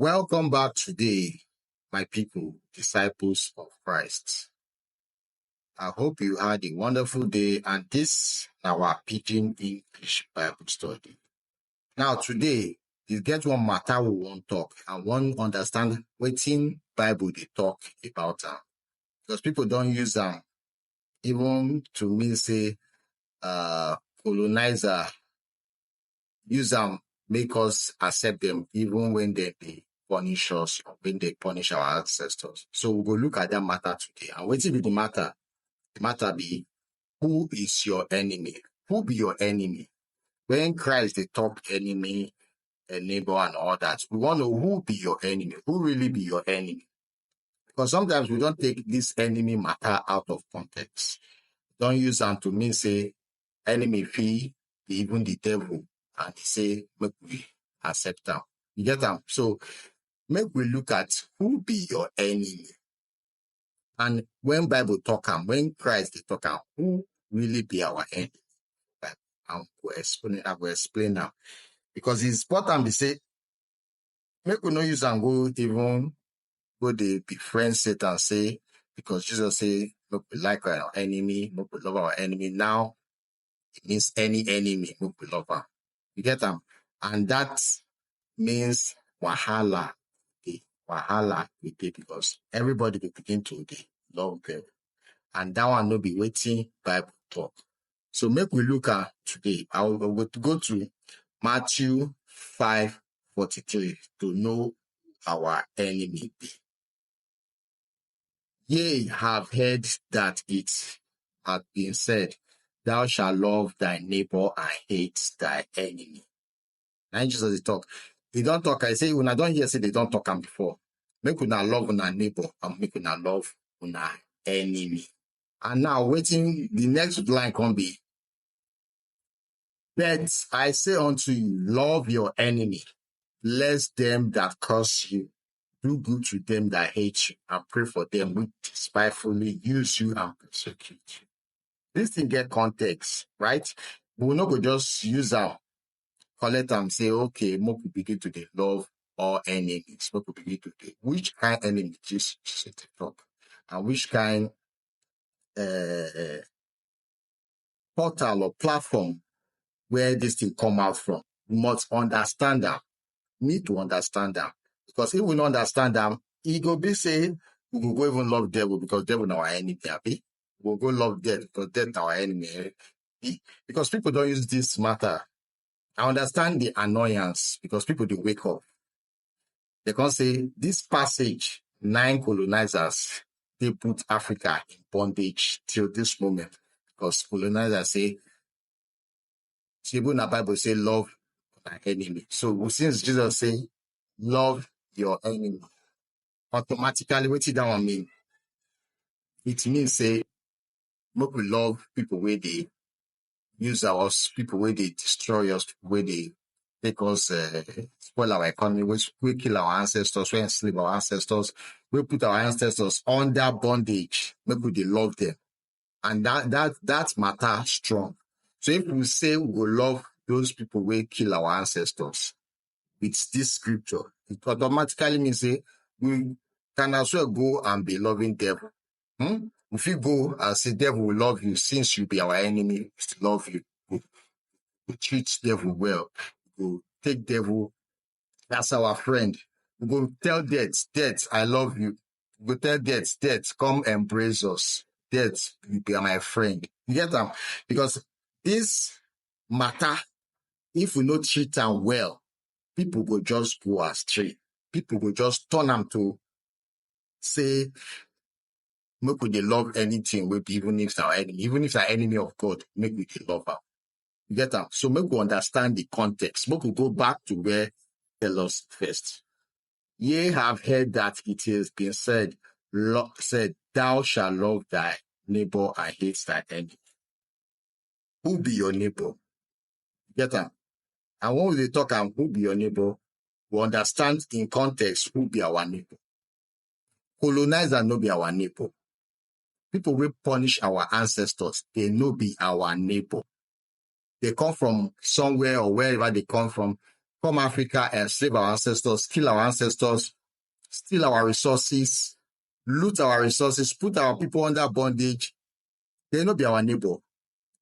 Welcome back today, my people, disciples of Christ. I hope you had a wonderful day, and this our Pidgin English Bible study. Now, today, you get one matter we want talk and want understand wetin Bible they talk about am. Because people don't use them even to mean say colonizer use them make us accept them even when they punish us or when they punish our ancestors. So we go look at that matter today. And wetin be the matter? The matter be, who is your enemy? Who be your enemy? When Christ they talk enemy, a neighbor and all that, we want to know who be your enemy, who really be your enemy. Because sometimes we don't take this enemy matter out of context. Don't use them to mean say enemy fee even the devil, and he say make we accept them. You get them? So make we look at who be your enemy. And when Bible talk am, when Christ they talk am, who really be our enemy? I will explain now. Because it's important to say, make we no use and go even go they be friends Satan say, because Jesus say, make we like our enemy, make we love our enemy. Now it means any enemy, make we love am. You get them? And that means wahala. Wahala we dey because everybody will begin to love them. And that one no be waiting Bible talk. So make we look at today. I will go to Matthew 5:43 to know our enemy be. Ye have heard that it hath been said, thou shalt love thy neighbor and hate thy enemy. Now Jesus talk. They don't talk. I say, when I don't hear say they don't talk am before. Make una love una neighbor and make una love una enemy. And now waiting, the next line can be, but I say unto you, love your enemy, bless them that curse you, do good to them that hate you, and pray for them which despitefully use you and persecute you. This thing get context, right? We will not go just use our collect and say, okay, more people begin to love all enemies. More people begin to which kind enemy just talk, and which kind portal or platform where this thing come out from. We must understand them. Need to understand them. Because if we don't understand them, it go be saying we will go even love devil because devil is our enemy. Happy. We'll go love death because death is our enemy. Because people don't use this matter. I understand the annoyance because people they wake up. They can say this passage, 9 colonizers, they put Africa in bondage till this moment. Because colonizers say, even the Bible say, love my enemy. So since Jesus say, love your enemy, automatically, what that one mean? It means say, make we love people where they use us, people where they destroy us, where they take us, spoil our economy, which we kill our ancestors, we enslave our ancestors, we put our ancestors under bondage, make we they love them. And that matter strong. So if we say we will love those people who kill our ancestors with this scripture, it automatically means say we can as well go and be loving devil. If you go and say devil will love you since you be our enemy, we still love you. We treat devil well. We take devil as our friend. We go tell death, I love you. We go tell death, come embrace us. Death, you be my friend. You get them? Because this matter, if we not treat them well, people will just go astray. People will just turn them to say, make we love anything, even if it's our enemy, even if it's our enemy of God, make we love them. You get them? So make we understand the context. Make we go back to where tell us first. Ye have heard that it has been said, thou shalt love thy neighbor and hate thy enemy. Who be your neighbor? Get them? And when we talk about who be your neighbor, we understand in context who be our neighbor. Colonizer no be our neighbor. People will punish our ancestors. They no be our neighbor. They come from somewhere or wherever they come from. come Africa, enslave our ancestors, kill our ancestors, steal our resources, loot our resources, put our people under bondage, they no be our neighbor.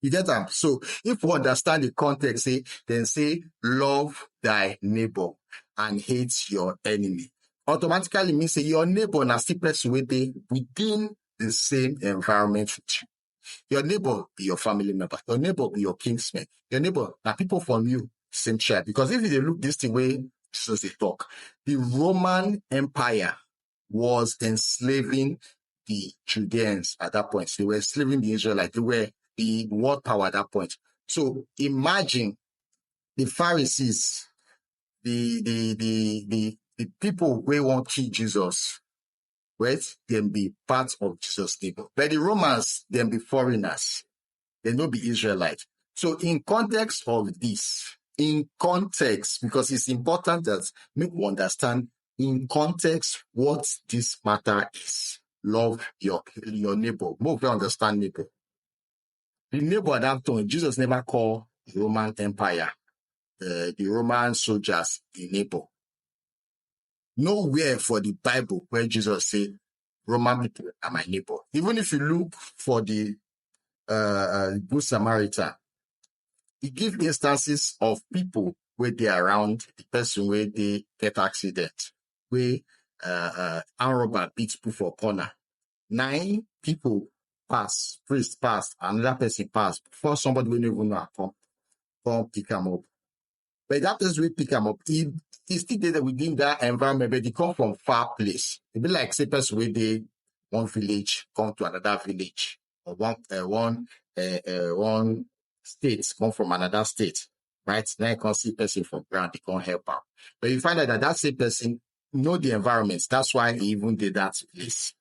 You get them? So if we understand the context, then say, love thy neighbor and hate your enemy. Automatically means say your neighbor na still person within the same environment with you. Your neighbor be your family member. Your neighbor be your kinsman. Your neighbor na people from you, same tribe. Because if you look this thing way, Jesus they talk, the Roman Empire was enslaving the Judeans at that point. So they were enslaving the Israelites. They were the world power at that point. So imagine the Pharisees, the people who want to kill Jesus, right? Then be part of Jesus' neighbor. But the Romans, then be foreigners. They no be Israelites. So in context of this, because it's important that we understand in context what this matter is. Love your neighbor. More we understand neighbor. The neighbor at that time, Jesus never called the Roman Empire, the Roman soldiers, the neighbor. Nowhere for the Bible where Jesus said, Roman people are my neighbor. Even if you look for the Good Samaritan, he gives instances of people where they are around the person where they get accident, where armed robber beats people for corner. 9 people pass, priest pass, another person pass, before somebody will even know come pick him up. But that person will pick him up. He still there within that environment, but they come from far place. It be like say person where they one village come to another village, or one state come from another state, right? Now you can see person from ground, they can't help out. But you find out that same person know the environment. That's why he even did that place.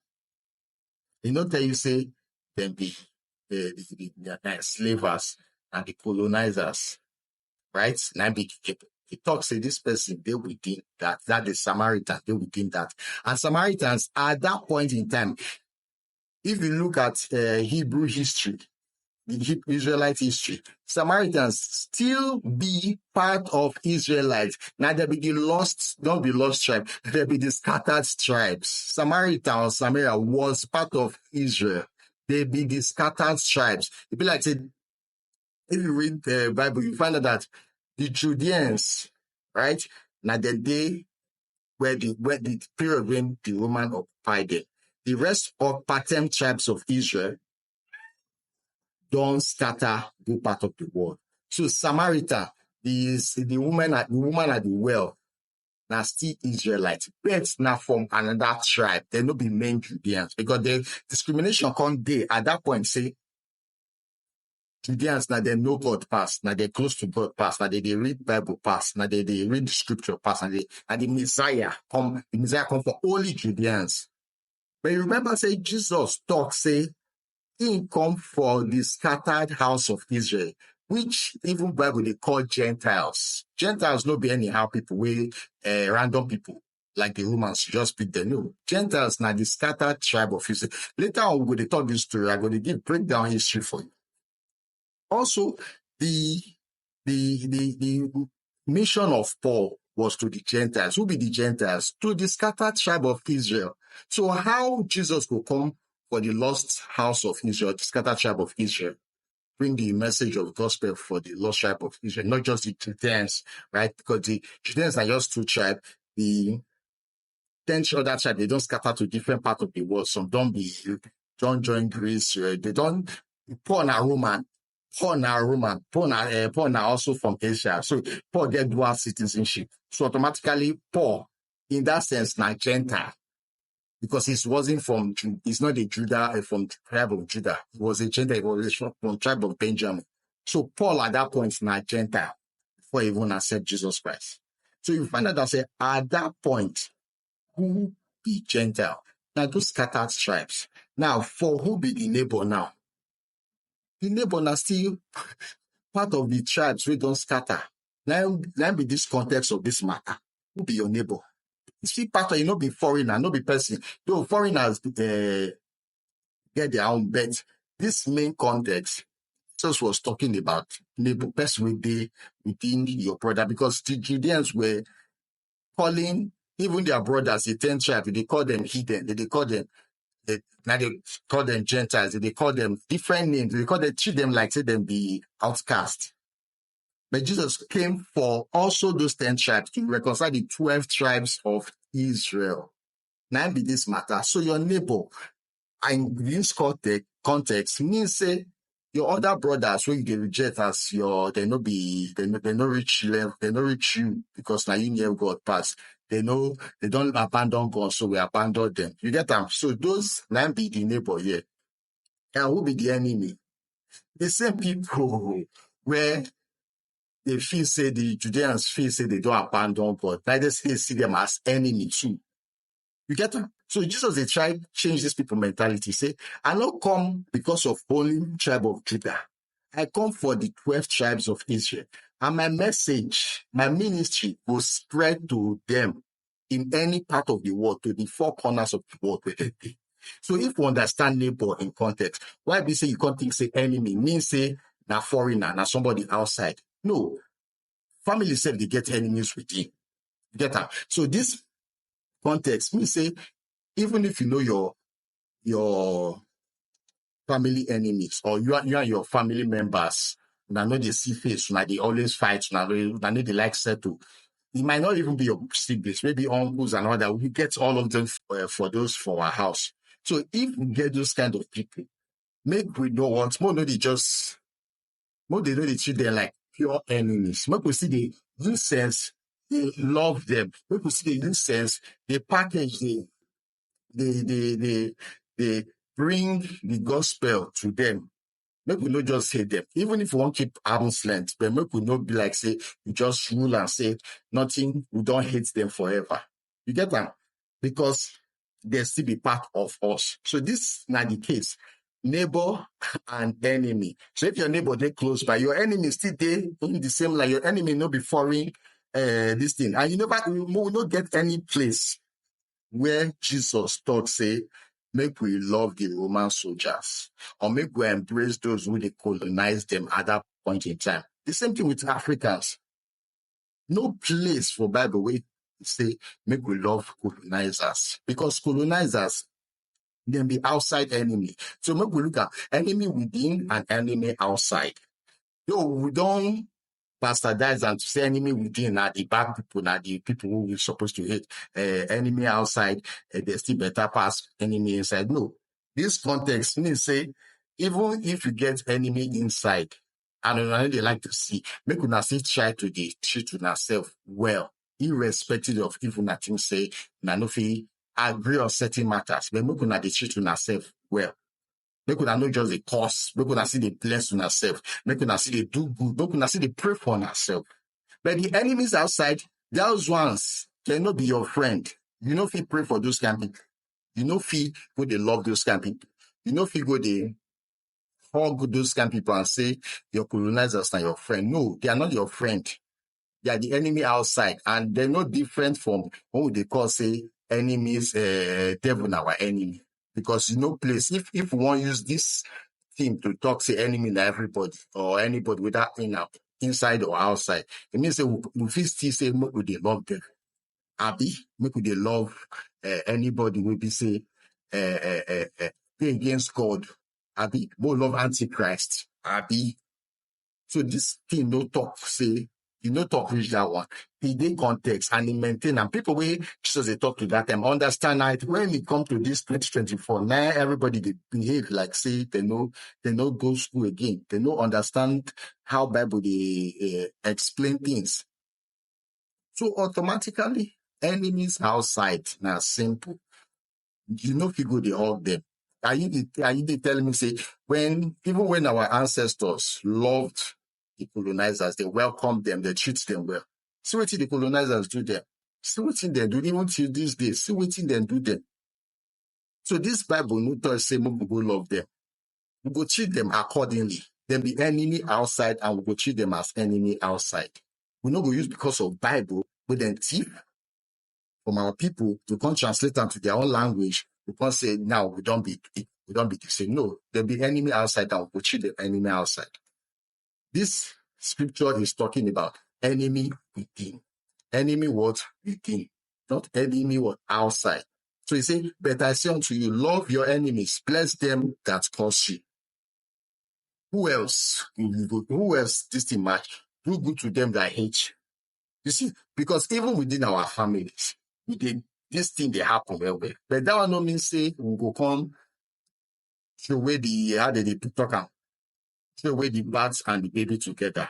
He not tell you say them be the enslavers and the colonizers, right? Now he talks say this person they within that the Samaritan they within that, and Samaritans at that point in time, if you look at Hebrew history, the Israelite history, Samaritans still be part of Israelites. Now they be the lost, don't be lost tribe, they be the scattered tribes. Samaritan or Samaria was part of Israel. They be the scattered tribes. It be like say, if you read the Bible, you find out that the Judeans, right? Now the day where the period when the Roman occupied them, the rest of pattern tribes of Israel don't scatter go part of the world. So Samaritan, the woman at the well, now still Israelites, but now from another tribe. They no be main Judeans because the discrimination come there at that point. Say Judeans now they know God pass, now they close to God pass, now they read Bible pass, now they read scripture pass, and the Messiah come for only Judeans. But you remember say Jesus talk say he come for the scattered house of Israel, which even Bible they call Gentiles. Gentiles no be anyhow people, random people like the Romans just pick them. No, Gentiles now the scattered tribe of Israel. Later on, we will talk this story. I'm going to break down history for you. Also, the mission of Paul was to the Gentiles. Who be the Gentiles? To the scattered tribe of Israel. So how Jesus will come for the lost house of Israel, the scattered tribe of Israel, bring the message of gospel for the lost tribe of Israel, not just the Judeans, right? Because the Judeans are just 2 tribes. The 10 other tribes, they don't scatter to different parts of the world. Some don't join Greece. They don't. Paul na Roman. Paul na also from Asia. So Paul get dual citizenship. So automatically Paul, in that sense, na Gentile. Because he wasn't he's not a Judah from the tribe of Judah. He was a Gentile, he was from the tribe of Benjamin. So Paul at that point is not Gentile before he even accept Jesus Christ. So you find out that say at that point, who be Gentile? Now those scattered tribes. Now for who be the neighbor now? The neighbor now still part of the tribes we don't scatter. Now be this context of this matter. Who be your neighbor? See, part of you not be foreigner, not be person. Though foreigners get their own, but this main context Jesus was talking about neighbor, person within your brother, because the Judeans were calling even their brothers, the 10 tribe, they call them heathen, they call them, now they call them Gentiles, they call them different names, treat them like say them be outcast. But Jesus came for also those 10 tribes to reconcile the 12 tribes of Israel. Now be this matter. So your neighbor, and this context means say your other brothers when you reject as your they no reach level, they no reach you because now you near God pass. They don't abandon God, so we abandon them. You get them? So those now be the neighbor here. And who be the enemy? The same people where they feel say the Judeans feel say they don't abandon God. Neither see them as enemy too. You get them? So Jesus, they try change these people mentality. Say, I not come because of only tribe of Judah. I come for the 12 tribes of Israel. And my message, my ministry will spread to them in any part of the world, to the four corners of the world. So if we understand neighbor in context, why we say you can't think say enemy, means say na foreigner, na somebody outside. No. Family said they get enemies within. You get that? So this context means say, even if you know your family enemies or you and your family members, now know they see face, now they always fight, now know they like settle. It might not even be your siblings, maybe uncles and all that. We get all of them for our house. So if we get those kind of people, make we know what more know they know they treat them like pure enemies. Make we see the use sense, they love them. Make we see the use sense, they package they bring the gospel to them. Make we not just hate them. Even if we want to keep arm's length, but make we not be like, say, we just rule and say nothing, we don't hate them forever. You get that? Because they still be part of us. So this is not the case. Neighbor and enemy. So if your neighbor they close by, your enemy still there in the same line. Your enemy not be foreign this thing. And you will not get any place where Jesus taught, say, make we love the Roman soldiers, or make we embrace those who they colonize them at that point in time. The same thing with Africans. No place for Bible where say, make we love colonizers, because colonizers can be outside enemy. So make we look at enemy within and enemy outside. Yo, we don't bastardize and to say enemy within are the bad people, now the people who we're supposed to hate. Enemy outside, they still better pass enemy inside. No. This context means say, even if you get enemy inside, and I know they like to see, make una still try to treat yourself well, irrespective of if una think say, una no fit agree on certain matters, but make una dey treat yourself well. Make una not just a curse. Make una see the bless on herself. Make una see the do good. Make una see the pray for herself. But the enemies outside, those ones cannot be your friend. You know if you pray for those kind of people. You know if you go they love those kind of people. You know if you go they hug those kind of people and say your colonizers are your friend. No, they are not your friend. They are the enemy outside, and they're no different from what they call say enemies, devil our enemy. Because you know, place if we want to use this thing to talk say enemy to everybody or anybody without inside or outside, it means that we still say make we dey love them. Abi, make we dey love anybody will be say be against God. Abi, we love Antichrist. Abi. So this thing no talk say, you no talk reach that one. He did context and he maintain, and people wey Jesus they talk to that time understand it. When it come to this 2024, now everybody they behave like say they no go school again. They no understand how Bible they explain things. So automatically enemies outside now simple. You know people they hug them. Are you telling me say even when our ancestors loved the colonizers, they welcomed them, they treat them well. See what the colonizers do them. See what they do even till these days. See what they do them. So this Bible no talk say we go love them. We go treat them accordingly. Them be enemy outside and we go treat them as enemy outside. We not go use because of Bible, but then thief from our people to come translate them to their own language. We can't say now we don't be the same. No, there be enemy outside and we treat the enemy outside. This scripture is talking about enemy within. Enemy what? Within. Not enemy what? Outside. So he said, but I say unto you, love your enemies, bless them that curse you. Who else? Who else this thing match? Do good to them that hate you. You see, because even within our families, this thing they happen well. But that one no mean say we go come throw away the how they talk am, throw away the bats and the baby together.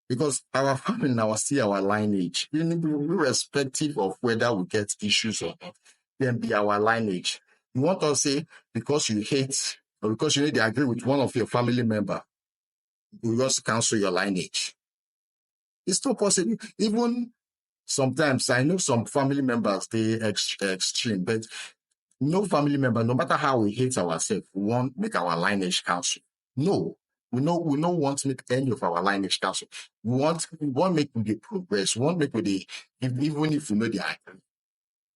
Because our family now still our lineage, irrespective of whether we get issues or not, then be our lineage. You want to say because you hate or because you need to agree with one of your family member, you just cancel your lineage. It's not possible. Even sometimes I know some family members they extreme, but no family member, no matter how we hate ourselves, we won't make our lineage cancel. No, we don't want to make any of our lineage cancel. We want make the progress. We want make the even if we know the icon.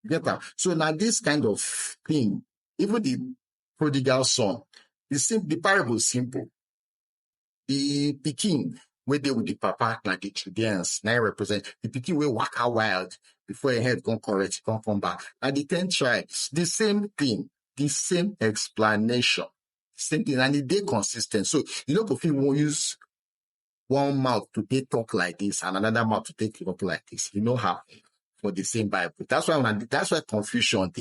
Get that? So now this kind of thing, even the prodigal son, the parable is simple. The pikin where they with the papa like the Judeans now represent the pikin will walk out wild before your head can correct, can come back. And the 10 tribes, the same thing, the same explanation, same thing, and they consistent. So you know, if you will use one mouth to take talk like this and another mouth to take talk like this, you know how for the same Bible. That's why confusion.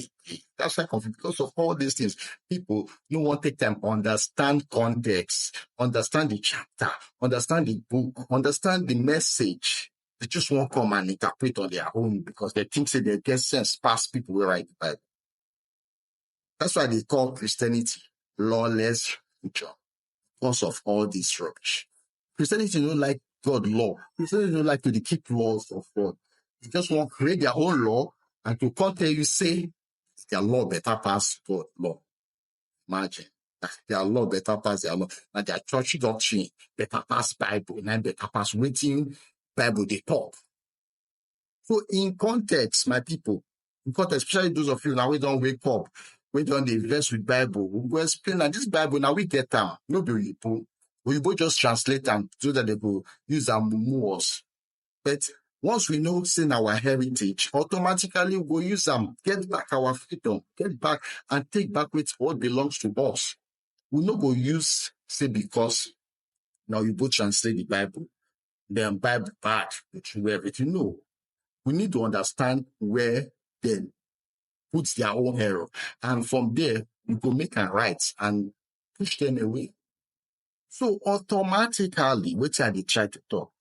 That's why confusion, because of all these things. People don't want to take time, understand context, understand the chapter, understand the book, understand the message. They just won't come and interpret on their own because they think say they get sense past people who write the Bible. That's why they call Christianity lawless religion, because of all this rubbish. Christianity don't like God law. Christianity don't like to keep laws of God. They just want to create their own law and to come tell you, say, their law better pass God law. Imagine. Their law better pass their law. And their church doctrine better pass Bible. And better pass waiting Bible they talk. So in context, my people, in context, especially those of you now we don't wake up, we don't invest with Bible, we go explain that this Bible now we get them. No be we both just translate them so that they will use our mumus. But once we know sin our heritage, automatically we'll use them, get back our freedom, get back and take back with what belongs to us. We no go use say because now you both translate the Bible, then Bible bad, which we everything. No. We need to understand where they put their own error. And from there, we go make a right and push them away. So automatically, which are they try to talk?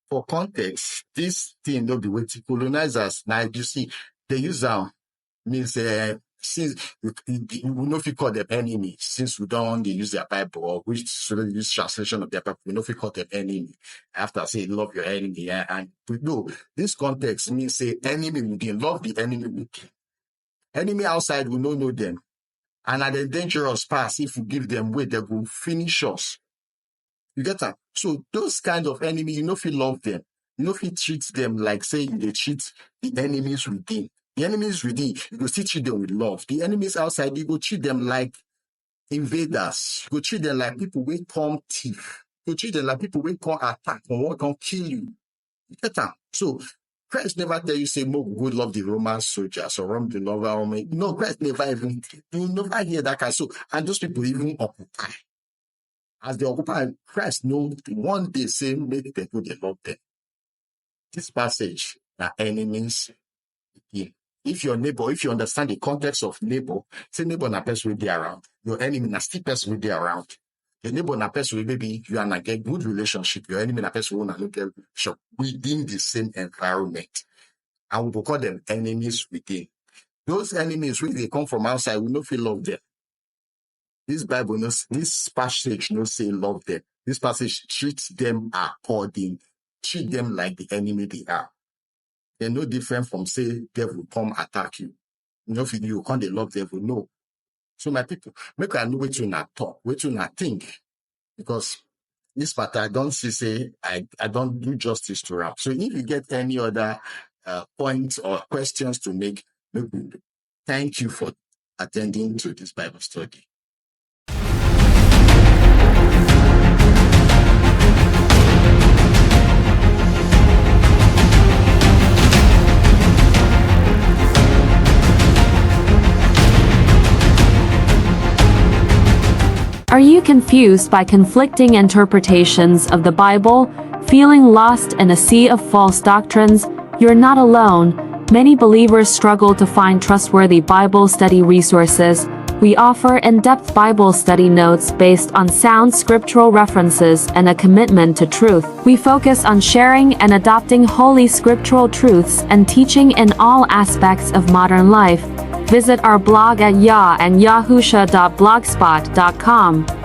For context, this thing don't be waiting. Colonizers, now you see, they use means since we know if you call them enemy, since we don't use their Bible or which so they use translation of their Bible, we know if you call them enemy. After say love your enemy, yeah, and we know this context means say enemy within, love the enemy within. Enemy outside, we don't know them. And at the dangerous pass, if we give them way, they will finish us. You get that? So those kind of enemy, you know if you love them, you know if you treat them like say they treat the enemies within. The enemies within, you go still treat them with love. The enemies outside, you go treat them like invaders. You go treat them like people will come thief. You go treat them like people will come attack or want to kill you. You get that? So Christ never tell you say, "Mo good love the Roman soldiers or Rome the Roman." No, Christ never even you never hear that kind. So and those people even occupy. As they occupy, Christ knows one day say make them go they love them. This passage are enemies. If your neighbor, if you understand the context of neighbor, say neighbor na person will be around. Your enemy na still person will be around. Your neighbor na person will maybe you and I get good relationship. Your enemy na person will not get relationship within the same environment. And we will call them enemies within. Those enemies, when they come from outside, we no feel love them. This Bible, this passage no say love them. This passage treats them according, treat them like the enemy they are. They're no different from say devil come attack you. You know, if you can't love devil, no. So my people, make I know what you not talk, what you not think. Because this part I don't see say I don't do justice to rap. So if you get any other points or questions to make, thank you for attending to this Bible study. Are you confused by conflicting interpretations of the Bible, feeling lost in a sea of false doctrines? You're not alone. Many believers struggle to find trustworthy Bible study resources. We offer in-depth Bible study notes based on sound scriptural references and a commitment to truth. We focus on sharing and adopting holy scriptural truths and teaching in all aspects of modern life. Visit our blog at yaandyahusha.blogspot.com.